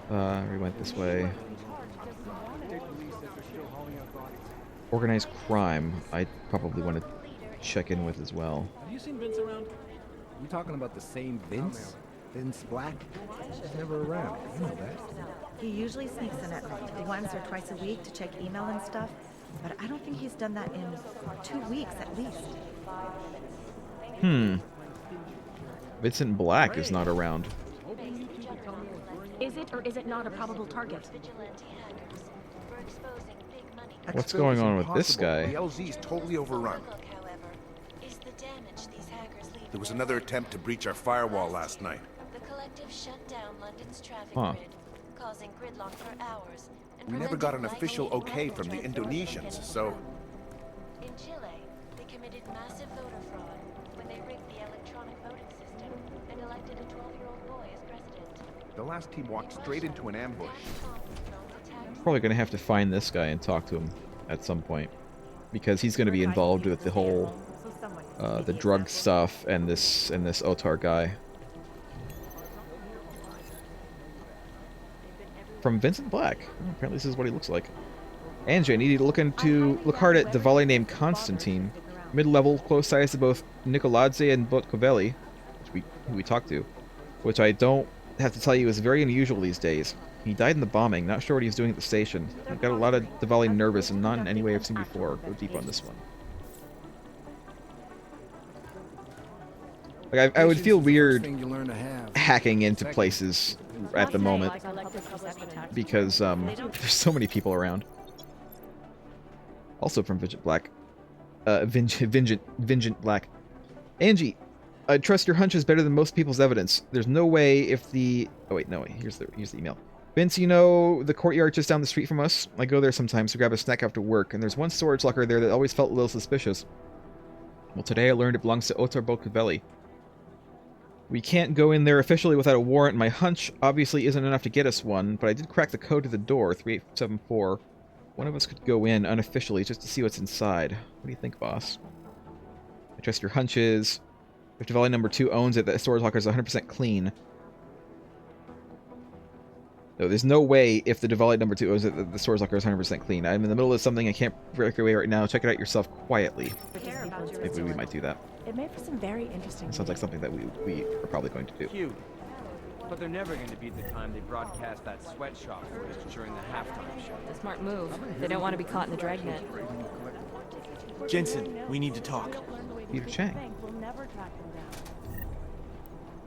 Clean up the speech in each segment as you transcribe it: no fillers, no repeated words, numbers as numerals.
We went this way. Organized crime, I probably want to check in with as well. Have you seen Vince around? You talking about the same Vince? Vince Black? He's never around. You know that. He usually sneaks in at night, once or twice a week to check email and stuff. But I don't think he's done that in 2 weeks at least. Vincent Black is not around. Is it or is it not a probable target? What's going on with this guy? The LZ's totally overrun. There was another attempt to breach our firewall last night. The collective shut down London's traffic Huh. grid, causing gridlock for hours. And We never got an preventing official life-saving okay from the traffic. Indonesians, so... In Chile, they committed massive voter fraud when they rigged the electronic voting system and elected a 12-year-old boy as president. The last team walked straight into an ambush. Probably gonna have to find this guy and talk to him at some point, because he's gonna be involved with the whole, the drug stuff and this Otar guy. From Vincent Black. Oh, apparently this is what he looks like. Angie, I need you to look hard at Diwali named Constantine. Mid-level, close size to both Nicoladze and Botkovelli, who we talked to, which I don't have to tell you is very unusual these days. He died in the bombing, not sure what he was doing at the station. I've got a lot of Diwali nervous and not in any way I've seen before. Go deep on this one. Like, I would feel weird hacking into places at the moment, because there's so many people around. Also from Vincent Black. Vincent Black. Angie, I trust your hunch is better than most people's evidence. There's no way if the... Oh wait, no, wait, here's the email. Vince, you know the courtyard just down the street from us? I go there sometimes to grab a snack after work, and there's one storage locker there that always felt a little suspicious. Well, today I learned it belongs to Otar Botkovelli. We can't go in there officially without a warrant. My hunch obviously isn't enough to get us one, but I did crack the code to the door, 3874. One of us could go in unofficially just to see what's inside. What do you think, boss? I trust your hunches. If Diwali number 2 owns it, that storage locker is 100% clean. No, there's no way if the Diwali number 2 owns it that the storage locker is 100% clean. I'm in the middle of something I can't break away right now. Check it out yourself quietly. Maybe we might do that. It made for some very interesting. It sounds like something that we are probably going to do. Cute. But they're never going to beat the time they broadcast that sweatshop footage during the halftime show. A smart move. They don't want to be caught in the dragnet. Jensen, we need to talk. Peter Chang.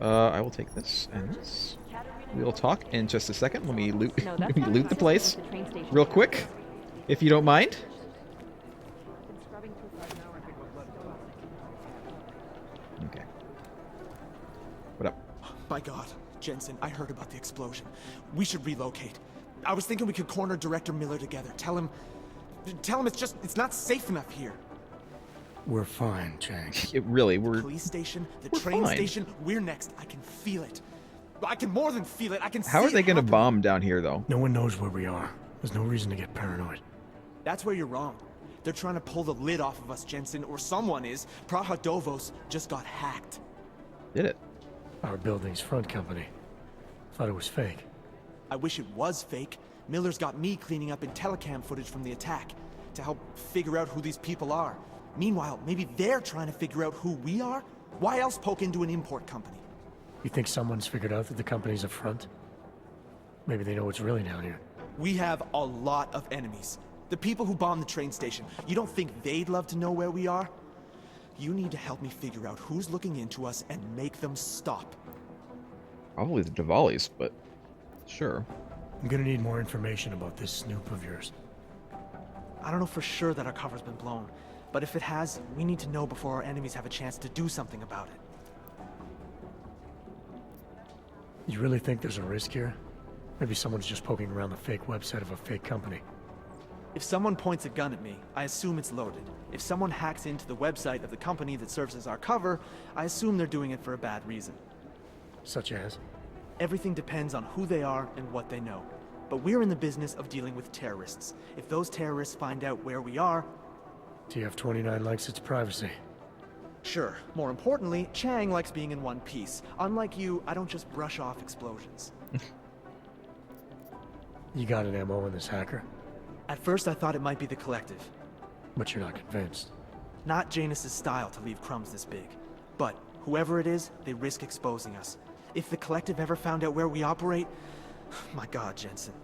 I will take this and this. We'll talk in just a second. Let me loot, let me loot the place real quick, if you don't mind. Okay. What up? By God, Jensen, I heard about the explosion. We should relocate. I was thinking we could corner Director Miller together. Tell him it's not safe enough here. We're fine, Chang. We're... Police station, the we're train fine. station, we're next. I can feel it. I can more than feel it. I can see it. How are they going to happening. bomb down here, though? No one knows where we are. There's no reason to get paranoid. That's where you're wrong. They're trying to pull the lid off of us, Jensen, or someone is. Praha Dovos just got hacked. Did it? Our building's front company. Thought it was fake. I wish it was fake. Miller's got me cleaning up telecam footage from the attack to help figure out who these people are. Meanwhile, maybe they're trying to figure out who we are? Why else poke into an import company? You think someone's figured out that the company's a front? Maybe they know what's really down here. We have a lot of enemies. The people who bombed the train station. You don't think they'd love to know where we are? You need to help me figure out who's looking into us and make them stop. Probably the Diwalis, but sure. I'm gonna need more information about this snoop of yours. I don't know for sure that our cover's been blown, but if it has, we need to know before our enemies have a chance to do something about it. You really think there's a risk here? Maybe someone's just poking around the fake website of a fake company. If someone points a gun at me, I assume it's loaded. If someone hacks into the website of the company that serves as our cover, I assume they're doing it for a bad reason. Such as? Everything depends on who they are and what they know. But we're in the business of dealing with terrorists. If those terrorists find out where we are... TF-29 likes its privacy. Sure. More importantly, Chang likes being in one piece. Unlike you, I don't just brush off explosions. You got an MO in this hacker, At first, I thought it might be the Collective. but you're not convinced. Not Janus's style to leave crumbs this big. But whoever it is, they risk exposing us. If the Collective ever found out where we operate... My God, Jensen.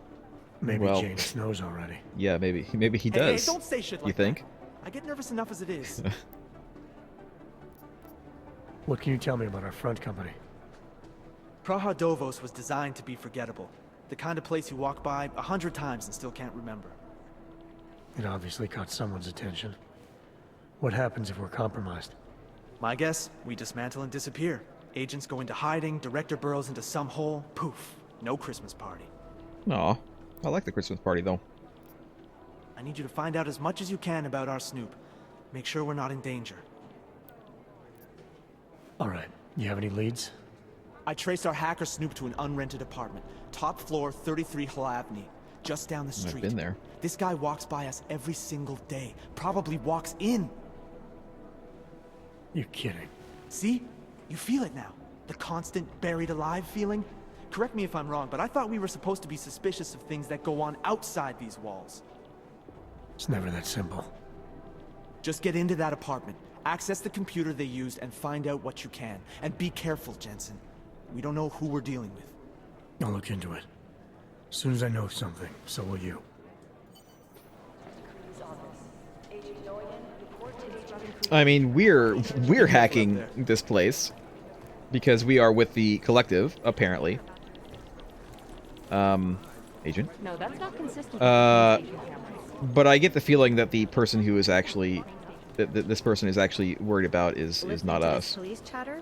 Maybe Well- Janus knows already. Yeah, maybe he Hey, does. don't say shit like You think? that. I get nervous enough as it is. What can you tell me about our front company? Praha Dovos was designed to be forgettable. The kind of place you walk by 100 times and still can't remember. It obviously caught someone's attention. What happens if we're compromised? My guess, we dismantle and disappear. Agents go into hiding, director burrows into some hole, poof, no Christmas party. Aw, I like the Christmas party though. I need you to find out as much as you can about our Snoop. Make sure we're not in danger. All right. You have any leads? I traced our hacker Snoop to an unrented apartment. Top floor, 33 Hlavny. Just down the street. I've been there. This guy walks by us every single day. Probably walks in. You're kidding. See? You feel it now. The constant buried alive feeling. Correct me if I'm wrong, but I thought we were supposed to be suspicious of things that go on outside these walls. It's never that simple. Just get into that apartment, access the computer they used, and find out what you can. And be careful, Jensen. We don't know who we're dealing with. I'll look into it. As soon as I know something, so will you. I mean, we're hacking this place because we are with the Collective, apparently. Agent. No, that's not consistent. But I get the feeling that the person who is actually that this person is actually worried about is not Listening to this us. Police chatter?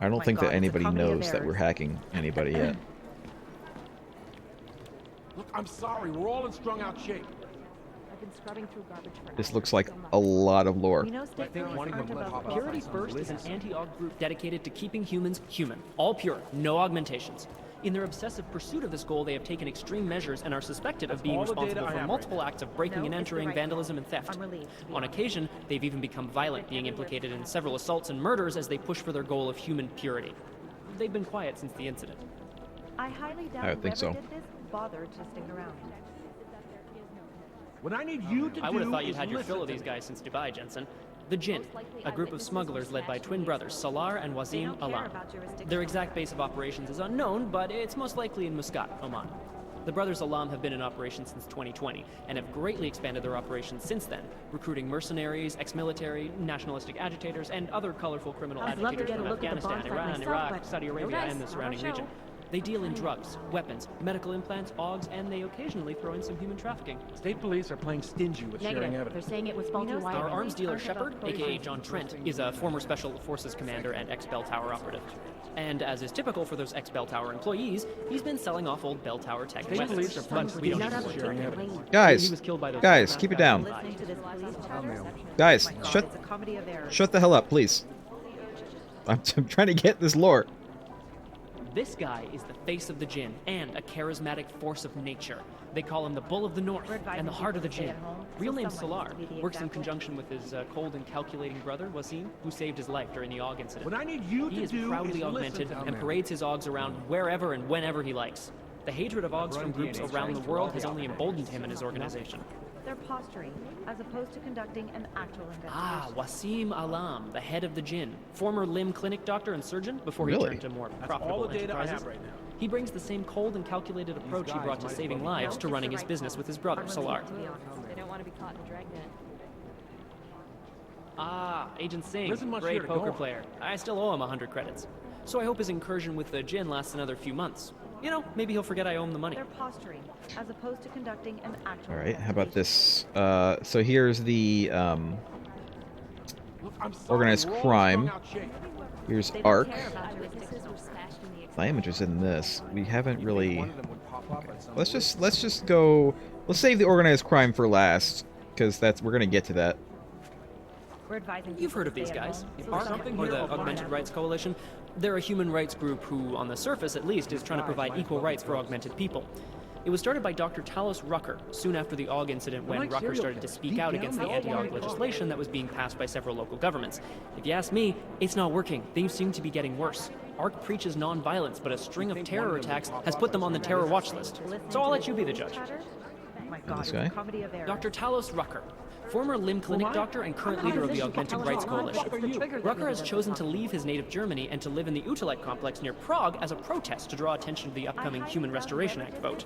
I Oh don't my think God, that it's a anybody comedy of knows that we're errors. hacking anybody yet. Look, I'm sorry. We're all in strung out shape. I've been scrubbing through garbage for This hours. looks like So much. a lot of lore. We know state think police wanting aren't to let above pop up purity. Purity First is an anti-aug group dedicated to keeping humans human. All pure, no augmentations. In their obsessive pursuit of this goal, they have taken extreme measures and are suspected of being all the data responsible I for have multiple acts of breaking No, and it's the entering, right vandalism, call. and theft. I'm relieved, to be On honest. occasion, they've even become violent, being implicated in several assaults and murders as they push for their goal of human purity. They've been quiet since the incident. I highly doubt I would think whoever so. did this bothered to stick around. What I need you to I would have do thought you'd is had your listen fill of to these me. guys since Dubai, Jensen. The Jinn, a group of smugglers led by twin brothers Salar and They Wazim don't care Alam. about jurisdiction. Their exact base of operations is unknown, but it's most likely in Muscat, Oman. The brothers Alam have been in operation since 2020 and have greatly expanded their operations since then, recruiting mercenaries, ex-military, nationalistic agitators, and other colorful criminal I'd love to agitators get a from look at the Afghanistan, bonfire Iran, myself, Iraq, but Saudi no Arabia, dice, and the not surrounding our region. show. They deal in drugs, weapons, medical implants, augs, and they occasionally throw in some human trafficking. State police are playing stingy with sharing Negative. They're evidence. saying it was faulty know wiring. Our arms dealer Aren't Shepard, about aka John Trent, is a former Special Forces commander and ex-Bell Tower operative. And as is typical for those ex-Bell Tower employees, he's been selling off old Bell Tower tech State weapons. police are playing But we don't stingy need with to sharing worry. evidence. He Guys, was killed by those guys, keep it down. Listening to this police chatter? Guys, Oh my God, shut it's a comedy of errors. shut the hell up, please. I'm trying to get this lore. This guy is the face of the Jinn and a charismatic force of nature. They call him the Bull of the North We're advising and the heart of the people to Jinn. stay at home, Real so name someone Salar, needs to be the works in example. conjunction with his cold and calculating brother Wasim, who saved his life during the AUG incident. What I need you He to is do proudly is augmented listen to and me. parades his AUGs around wherever and whenever he likes. The hatred of AUGs from groups around the world has only emboldened him and his organization. They're posturing, as opposed to conducting an actual Ah, investigation. Wasim Alam, the head of the Jinn, former limb clinic doctor and surgeon before he Really? turned to more That's profitable all the data I enterprises. have right now. He brings the same cold and calculated approach he guys brought to might saving well be lives to It's running the his right business call. with his brother, I'm Salar. relieved, to be honest. They don't want to be caught in the dragnet. Ah, Agent There Singh, isn't much great here to go poker on. player. I still owe him 100 credits. So I hope his incursion with the Jinn lasts another few months. You know, maybe he'll forget I owe him the money. They're posturing, as opposed to conducting an actual All right, how about investigation. this? So here's the Look, I'm sorry, organized we're all in crime. strung out shape. Here's They don't Arc. care about Eyewitnesses jurisdiction. were smashed in the I am interested in this. We haven't really. One of them would pop up at some Let's point. just go. Let's save the organized crime for last, because we're gonna get to that. We're advising You've people heard to of these stay at guys. home, so ARC, someone or needs the to be Augmented around. Rights Coalition. They're a human rights group who, on the surface at least, is trying to provide equal rights for augmented people. It was started by Dr. Talos Rucker soon after the AUG incident when like Rucker serial started to killers. speak Deep out down, against they the all anti-AUG wanted to legislation that was being passed by several local governments. If you ask me, it's not working. Things seem to be getting worse. ARC preaches nonviolence, but a string of terror attacks has put them on the terror watch list. So I'll let you be the judge. Oh my God, This it's guy? a comedy of errors. Dr. Talos Rucker, former limb clinic doctor and current leader of the Augmented Rights Coalition. Rucker has chosen to leave his native Germany and to live in the Utilite complex near Prague as a protest to draw attention to the upcoming Human Restoration Act vote.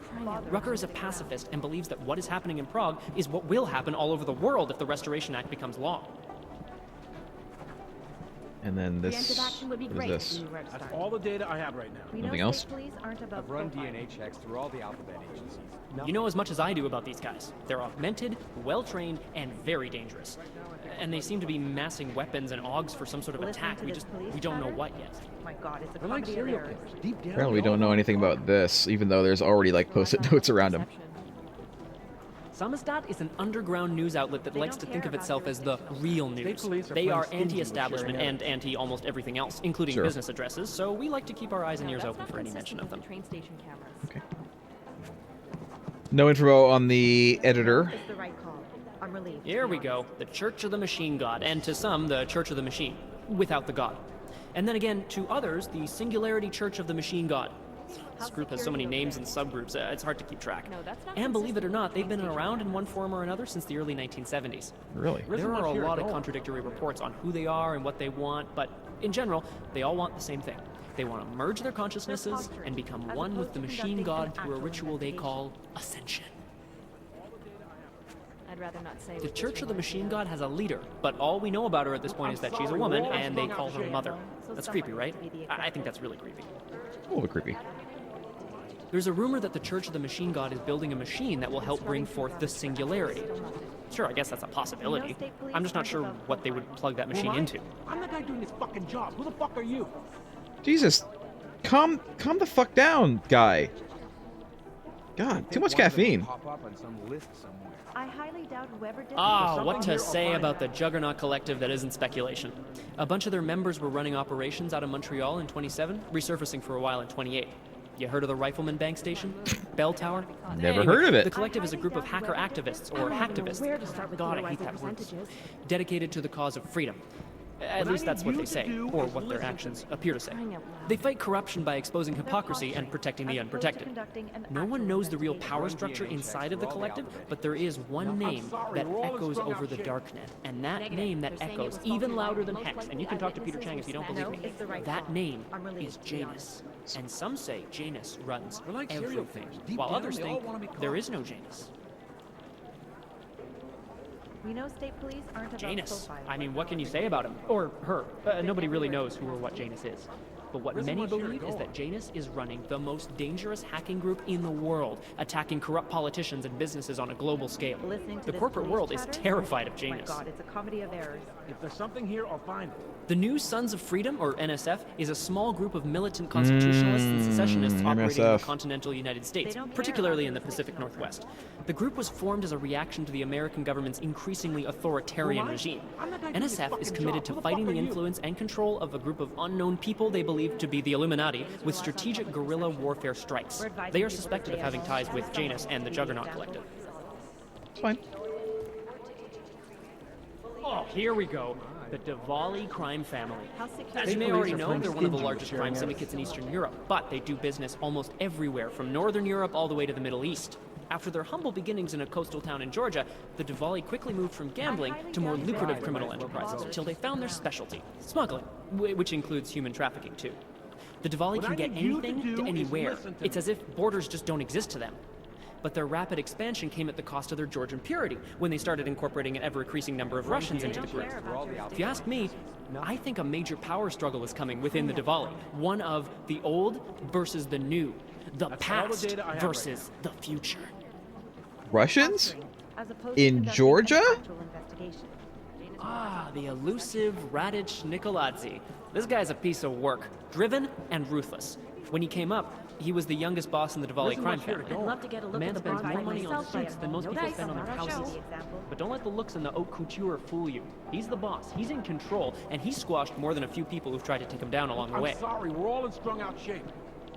Rucker is a pacifist and believes that what is happening in Prague is what will happen all over the world if the Restoration Act becomes law. And then this. Preemptive action would be What great is if this? we were to That's start. all the data I have right now. We know Nothing else? state police aren't above I've run profiling. DNA checks through all the alphabet agencies. You know as much as I do about these guys. They're augmented, well-trained, and very dangerous. And they seem to be massing weapons and augs for some sort of Listening attack. to this police We don't know chatter? what yet. Oh my God, it's a They're like comedy of serial errors. killers. Deep down, Apparently we they all don't know anything about this, even though there's already like post-it notes around him. Samizdat is an underground news outlet that They likes don't to think care of about itself as the real news. police are They playing are stingy with anti-establishment sharing and anti-almost everything else, including Sure. business addresses, so we like to keep our eyes and No, ears that's open not for any consistent mention of with them. the train station cameras. Okay. No info on the editor. It's the right call. I'm relieved. Here we go. The Church of the Machine God, and to some, the Church of the Machine, without the God. And then again, to others, the Singularity Church of the Machine God. This group has so many names and subgroups, it's hard to keep track. No, that's not And believe it or consistent not, with they've been train station around in one form or another since the early 1970s. Really? There are a here, lot of go on. contradictory reports on who they are and what they want, but in general, they all want the same thing. They want to merge their consciousnesses and become as one with opposed the to machine conducting god an through a actual ritual they investigation. call Ascension. I'd rather not say. The what this Church of the reminds me Machine of. God has a leader, but all we know about her at this point is that she's a woman and they call her Mother. So That's creepy, someone right? needs to be the I think that's really creepy. A little bit creepy. There's a rumor that the Church of the Machine God is building a machine that will help bring forth the Singularity. Sure, I guess that's a possibility. I'm just not sure what they would plug that machine into. I'm the guy doing this fucking job. Who the fuck are you? Jesus. Calm the fuck down, guy. God, too much caffeine. Pop up on some list somewhere. I highly doubt whoever did Ah, something what here to or say find about out. the Juggernaut Collective that isn't speculation. A bunch of their members were running operations out of Montreal in 27, resurfacing for a while in 28. You heard of the Rifleman Bank Station? Bell Tower? Never heard of it. The Collective is a group of hacker activists, or hacktivists. where to start with God, I theorizing hate that word. percentages. Dedicated to the cause of freedom. At What least I that's need what you they to say, do or is what their listen to actions appear to say. Crying out loud. They fight corruption by exposing hypocrisy and protecting the unprotected. No one knows the real power structure inside of the Collective, but there is one name that echoes over the darknet, and that name that echoes even louder than Hex, and you can talk to Peter Chang if you don't believe me, that name is Janus. And some say Janus runs They're like serial everything, killers. Deep while down, others they all think wanna be caught. there is no Janus. We know state police aren't above Janus. profiling. I mean, what can you say about him? Or her. Nobody really knows who or what Janus is. But what many believe is that Janus is running the most dangerous hacking group in the world, attacking corrupt politicians and businesses on a global scale. Listening to The this corporate police world is chatter? terrified of My Janus. God, it's a comedy of errors. If there's something here, I'll find it. The new Sons of Freedom, or NSF, is a small group of militant constitutionalists and secessionists operating in the NSF. continental United States, They don't care particularly about in the the Pacific numbers. Northwest. The group was formed as a reaction to the American government's increasingly authoritarian Who am I? regime. I'm the guy doing this NSF is fucking committed job. to Who the fighting fuck the are you? influence and control of a group of unknown people they believe to be the Illuminati with strategic guerrilla warfare strikes. We're advising They are people to suspected of stay having at ties home. with Janus and the Juggernaut Collective. It's fine. Oh, here we go. The Diwali crime family. How secure As is you may the already police are know, playing they're one of the stingy with largest sharing crime syndicates in Eastern Europe, but they do business almost everywhere, from Northern Europe all the way to the Middle East. After their humble beginnings in a coastal town in Georgia, the Diwali quickly moved from gambling to more lucrative criminal enterprises until they found their specialty, smuggling, which includes human trafficking too. The Diwali What can I get need you to anything do to is anywhere. listen to It's me. as if borders just don't exist to them. But their rapid expansion came at the cost of their Georgian purity when they started incorporating an ever-increasing number of Russians into the group. If you ask me, I think a major power struggle is coming within the Diwali. One of the old versus the new. The all the past data I have versus the future. Russians? as opposed to In conducting Georgia? an actual investigation. Ah, the elusive Radich Nikoladze. This guy's a piece of work. Driven and ruthless. When he came up, he was the youngest boss in the Diwali crime family. I'd love to get a look Man at the spends more profile money on myself, suits but than most no people dice spend on their on our show. houses. The example. But don't let the looks in the haute couture fool you. He's the boss. He's in control, and he's squashed more than a few people who've tried to take him down along the way. I'm sorry, we're all in strung out shape.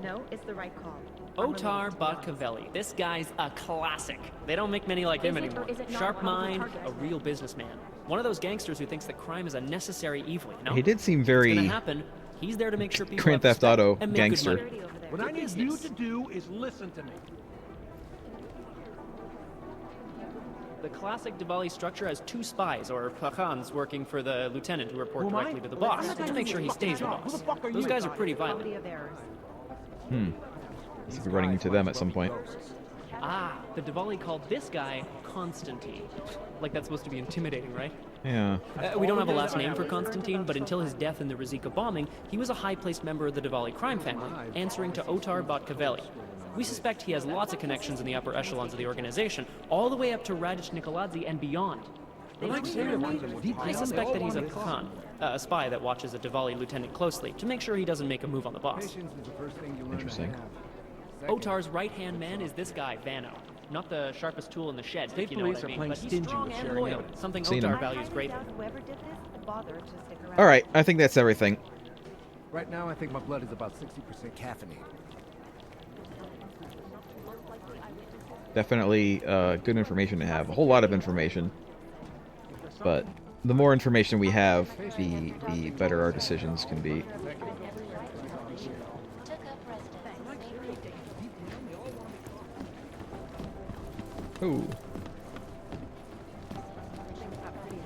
No, it's the right call. I'm Otar relieved, to be honest. Batkavelli. This guy's a classic. They don't make many like him Is it or anymore. is it not Sharp one of the mind, a targets? real businessman. One of those gangsters who thinks that crime is a necessary evil, you know? He did seem It's gonna very happen He's there to make sure people Grand have Theft respect Auto and make gangster. good money. What I need you to do is listen to me. The classic Diwali structure has 2 spies, or pakhans, working for the lieutenant who report Who am I? directly to the boss, I'm not to make sure he stays the Who the boss. fuck are Those you? guys are pretty violent. Quality of errors. Let's be running into them at some point. Ah, the Diwali called this guy Constantine. Like that's supposed to be intimidating, right? Yeah. We don't have a last name for Constantine, but until his death in the Rizika bombing, he was a high-placed member of the Diwali crime family, answering to Otar Botkavelli. We suspect he has lots of connections in the upper echelons of the organization, all the way up to Radic Nikoladze and beyond. I suspect that he's a Khan, a spy that watches a Diwali lieutenant closely to make sure he doesn't make a move on the boss. Interesting. Otar's right-hand man is this guy, Vano. Not the sharpest tool in the shed, if you know what I mean, but he's strong and loyal, something Seen Otar him. values greatly. Whoever did this, bother to stick around. All right, I think that's everything. Right now, I think my blood is about 60% caffeinated. Definitely good information to have. A whole lot of information. But the more information we have, the better our decisions can be. Ooh.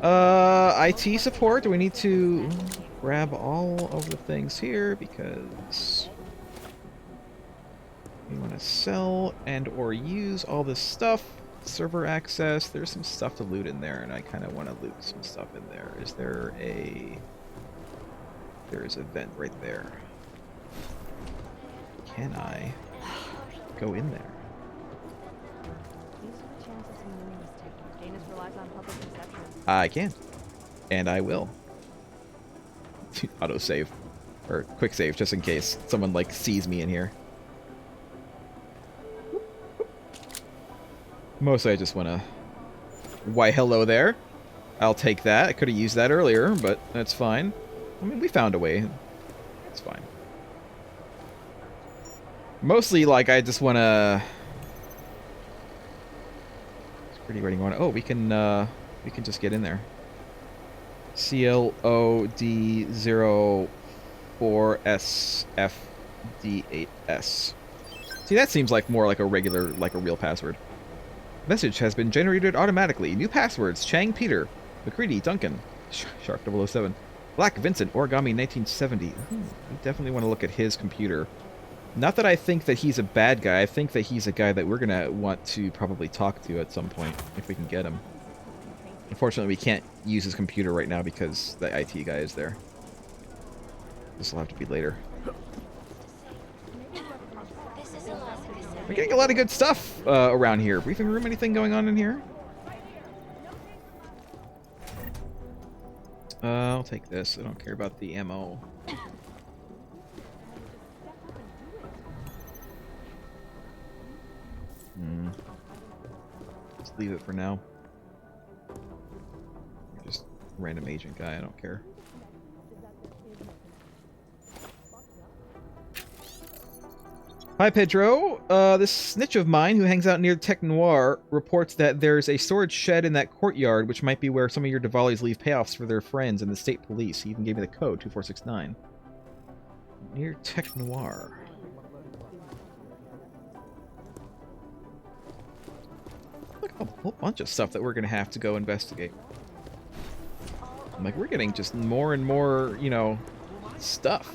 IT support? Do we need to grab all of the things here? Because we want to sell and or use all this stuff. Server access. There's some stuff to loot in there, and I kind of want to loot some stuff in there. Is there a... There is a vent right there. Can I go in there? These are the chances he knew he was taking. Janus relies on public perception. I can. And I will. Autosave. Or quick save, just in case someone, like, sees me in here. Mostly I just want to... Why, hello there. I'll take that. I could have used that earlier, but that's fine. I mean, we found a way. It's fine. Mostly, like, I just want to... It's pretty ready. Oh, we can just get in there. CLOD04SFD8S. See, that seems like more like a regular, like a real password. Message has been generated automatically. New passwords: Chang Peter, McCready Duncan, Shark 007, Black Vincent, Origami 1970. We definitely want to look at his computer. Not that I think that he's a bad guy. I think that he's a guy that we're gonna want to probably talk to at some point if we can get him. Unfortunately, we can't use his computer right now because the IT guy is there. This will have to be later. We're getting a lot of good stuff around here. Briefing room, anything going on in here? I'll take this. I don't care about the ammo. Just leave it for now. You're just a random agent guy. I don't care. Hi, Pedro. This snitch of mine who hangs out near Tech Noir reports that there's a storage shed in that courtyard, which might be where some of your Diwalis leave payoffs for their friends and the state police. He even gave me the code, 2469. Near Tech Noir. Look, a whole bunch of stuff that we're going to have to go investigate. I'm like, we're getting just more and more, you know, stuff.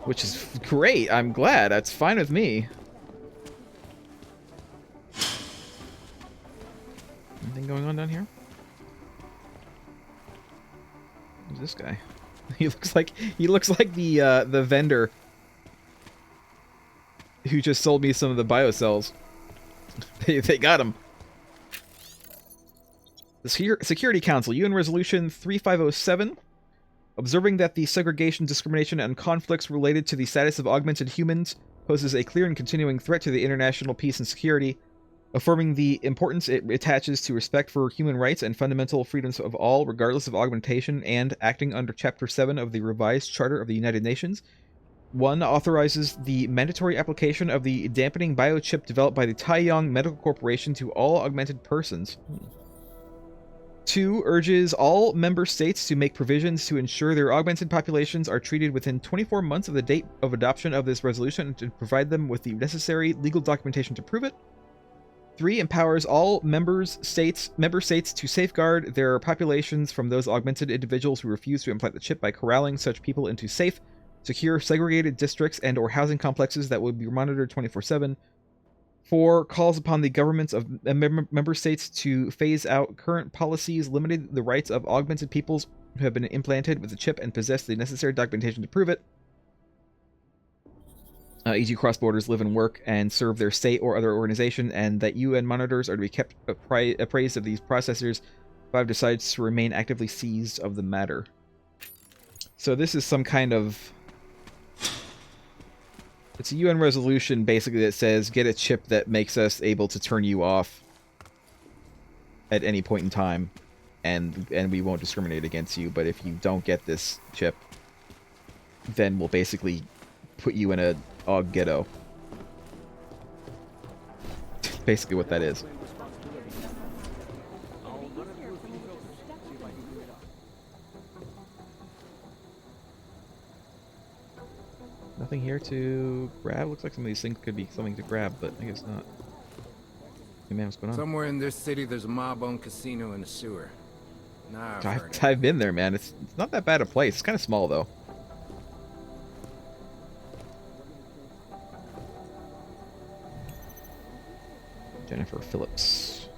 Which is great. I'm glad. That's fine with me. Anything going on down here? Who's this guy? He looks like the vendor who just sold me some of the biocells. They got him. The Security Council, UN Resolution 3507. Observing that the segregation, discrimination, and conflicts related to the status of augmented humans poses a clear and continuing threat to the international peace and security, affirming the importance it attaches to respect for human rights and fundamental freedoms of all, regardless of augmentation, and acting under Chapter 7 of the Revised Charter of the United Nations. 1. Authorizes the mandatory application of the dampening biochip developed by the Taiyang Medical Corporation to all augmented persons. 2 urges all member states to make provisions to ensure their augmented populations are treated within 24 months of the date of adoption of this resolution and to provide them with the necessary legal documentation to prove it. 3 empowers all member states to safeguard their populations from those augmented individuals who refuse to implant the chip by corralling such people into safe, secure, segregated districts and or housing complexes that will be monitored 24/7. 4 calls upon the governments of member states to phase out current policies limiting the rights of augmented peoples who have been implanted with the chip and possess the necessary documentation to prove it. E.g. cross borders, live and work, and serve their state or other organization, and that UN monitors are to be kept appraised of these processors. 5 decides to remain actively seized of the matter. So this is some kind of... It's a UN resolution, basically, that says, get a chip that makes us able to turn you off at any point in time, and we won't discriminate against you, but if you don't get this chip, then we'll basically put you in a aug ghetto. Basically what that is. Nothing here to grab? Looks like some of these things could be something to grab, but I guess not. Hey man, what's going on? Somewhere in this city, there's a mob-owned casino in the sewer. Nah, I've been there, man. It's not that bad a place. It's kind of small, though. Jennifer Phillips.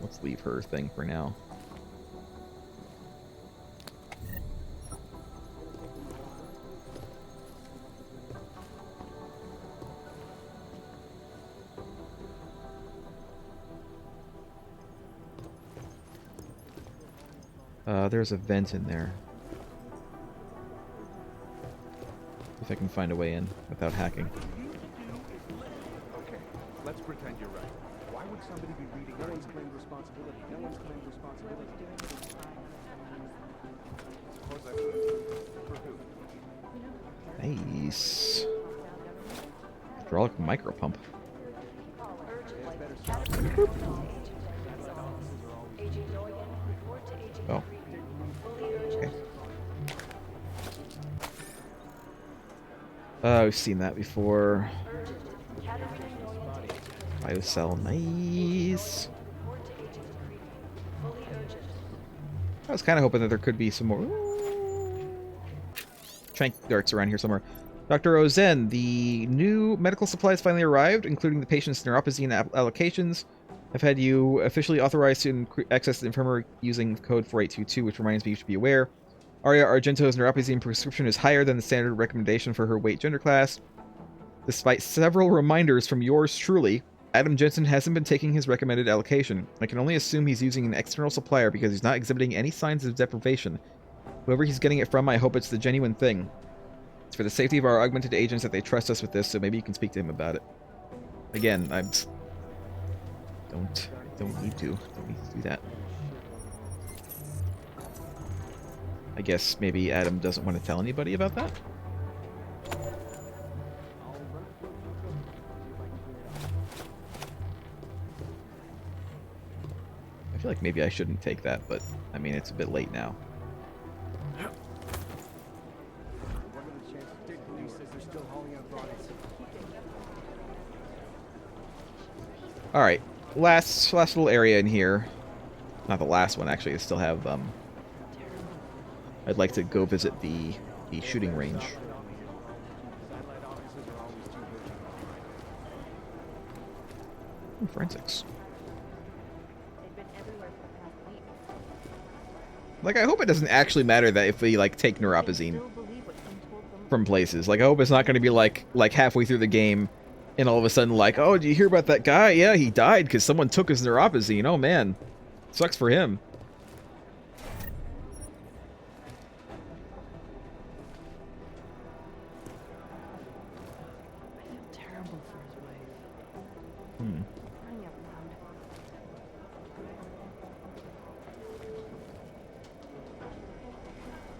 Let's leave her thing for now. There's a vent in there. If I can find a way in without hacking. Okay, let's pretend you're right. Why would somebody be reading? No one's claimed responsibility. No one's claimed responsibility. For who? Nice. Hydraulic micro pump. Oh. Okay. We've seen that before. Biocell, nice. I was kind of hoping that there could be some more trank darts around here somewhere. Dr. Ozen, the new medical supplies finally arrived, including the patient's neuropathy allocations. I've had you officially authorized to access the infirmary using code 4822, which reminds me you should be aware. Aria Argento's neuropathy prescription is higher than the standard recommendation for her weight gender class. Despite several reminders from yours truly, Adam Jensen hasn't been taking his recommended allocation. I can only assume he's using an external supplier because he's not exhibiting any signs of deprivation. Whoever he's getting it from, I hope it's the genuine thing. It's for the safety of our augmented agents that they trust us with this, so maybe you can speak to him about it. Again, I don't need to do that. I guess maybe Adam doesn't want to tell anybody about that? I feel like maybe I shouldn't take that, but I mean, it's a bit late now. Alright, last little area in here. Not the last one, actually. I still have, I'd like to go visit the shooting range. Ooh, forensics. Like, I hope it doesn't actually matter that if we, like, take neuropazine from places. Like, I hope it's not going to be, like halfway through the game, and all of a sudden, like, oh, did you hear about that guy? Yeah, he died because someone took his neuropazine. Oh, man. Sucks for him.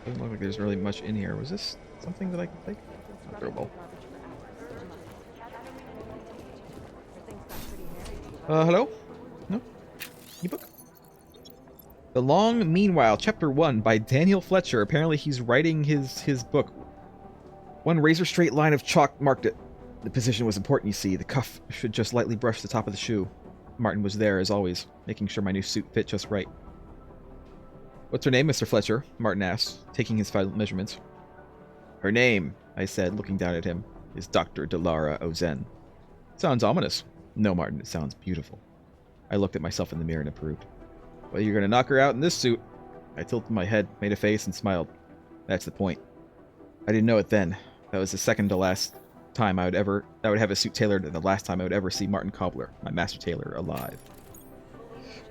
Doesn't look like there's really much in here. Was this something that I could take? Throwable. Hello? No? E-book? The Long Meanwhile, Chapter 1 by Daniel Fletcher. Apparently he's writing his book. One razor straight line of chalk marked it. The position was important, you see. The cuff should just lightly brush the top of the shoe. Martin was there, as always, making sure my new suit fit just right. What's her name, Mr. Fletcher? Martin asked, taking his final measurements. Her name, I said, looking down at him, is Dr. Delara Ozen. Sounds ominous. No, Martin, it sounds beautiful. I looked at myself in the mirror and approved. Well, you're gonna knock her out in this suit. I tilted my head, made a face, and smiled. That's the point. I didn't know it then. That was the second to last time I would have a suit tailored, and the last time I would ever see Martin Cobbler, my master tailor, alive.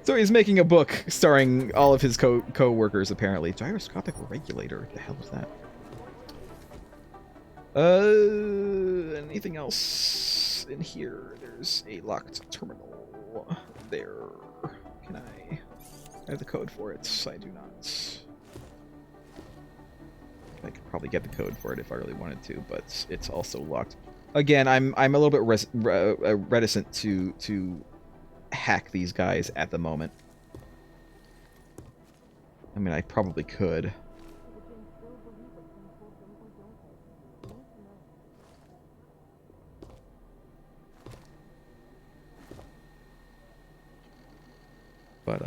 So he's making a book starring all of his co-workers, apparently. Gyroscopic regulator. What the hell is that? Anything else in here? There's a locked terminal there. Can I have the code for it? I do not. I could probably get the code for it if I really wanted to, but it's also locked. Again, I'm a little bit reticent to hack these guys at the moment. I mean, I probably could. But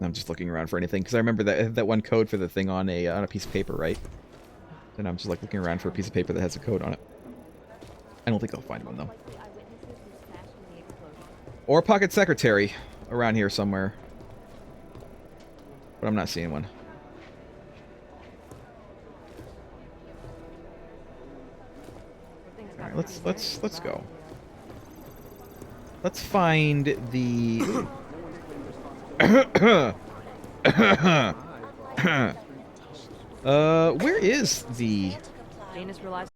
I'm just looking around for anything because I remember that one code for the thing on a piece of paper, right? And I'm just like looking around for a piece of paper that has a code on it. I don't think I'll find one though. Or pocket secretary around here somewhere, but I'm not seeing one. All right, let's go. Let's find the. Where is the? Janus relies